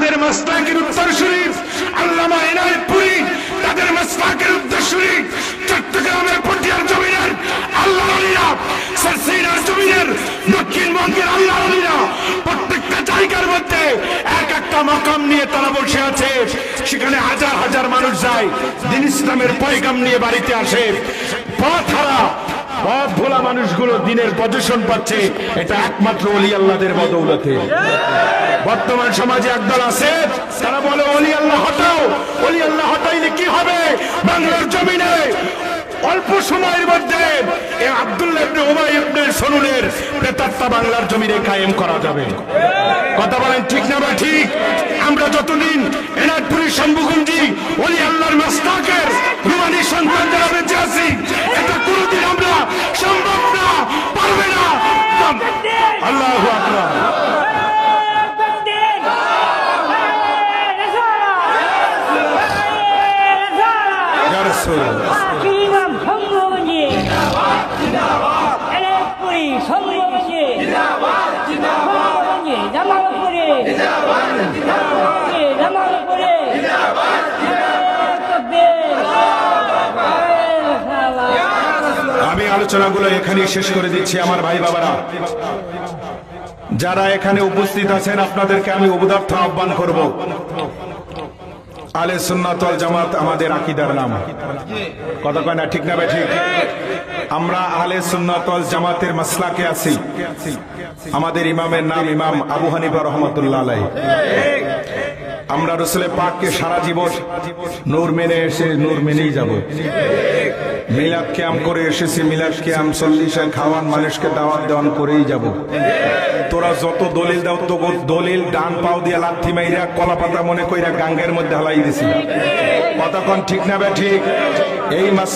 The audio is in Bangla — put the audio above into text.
তাদের মাসলাকের উত্তরসূরি আল্লামা এনায়েতপুরী, তাদের মাসলাকের উত্তরসূরি চট্টগ্রামের পটিয়ার জমিনের আল্লাহ আলীরা, সারসিনার জমিনের দক্ষিণবঙ্গের আল্লাহ আলীরা প্রত্যেকটা জায়গার মধ্যে এক একটা মাকাম নিয়ে তারা বসে আছে। সেখানে হাজার হাজার মানুষ যায়, দ্বীন ইসলামের পয়গাম নিয়ে বাড়িতে আসে। পথ হারা পথ ভোলা মানুষগুলো দিনের পজিশন পাচ্ছে, এটা একমাত্র ওলি আল্লাহদের বদৌলতে। বর্তমান সমাজে একদল আছে, তারা বলে ওলি আল্লাহ হটাও। ওলি আল্লাহ হটাইলে কি হবে? বাংলার জমিনে অল্প সময়ের মধ্যে আব্দুল্লাহ ইবনে উবাই ইবনে সলুলের প্রেতাত্মা বাংলার জমিনে কায়েম করা যাবে। কথা বলেন ঠিক না বা ঠিক? আমরা যতদিন এনায়তপুরী শম্ভুগঞ্জি ওলি আল্লাহর মাসলাকের রুহানি সন্তান যারা বেঁচে আছি, এটা কোনোদিন আমরা সম্ভব না, পারবে না। আল্লাহু আকবার। ইয়া রাসূলুল্লাহ আমি আলোচনাগুলো এখানেই শেষ করে দিচ্ছি। আমার ভাই বাবারা যারা এখানে উপস্থিত আছেন, আপনাদেরকে আমি উদাত্ত আহ্বান করব। আহলে সুন্নাত ওয়াল জামাত আমাদের আকীদার নাম। কথা কয় না ঠিক না ভাই? ঠিক। আমরা আহলে সুন্নাত ওয়াল জামাতের মাসলাকে আছি। আমাদের ইমামের নাম ইমাম আবু হানিফা রাহমাতুল্লাহ আলাইহি। আমরা রাসূলের পাককে সারা জীবন নূর মেনে এসে নূর মেনেই যাব। মিলাদ কিয়াম করে এসেছি, মিলাদ কিয়াম চল্লিশে খাওয়ান, মানুষকে দাওয়াত দেওয়ান করেই যাব। তোরা যত দলিল দাও, তো দলিল ডান পাও দিয়া লাথি মাইরা কলা পাতা মনে কইরা গাঙ্গের মধ্যে হালাই দিছি। কতক্ষণ ঠিক না বে ঠিক? এই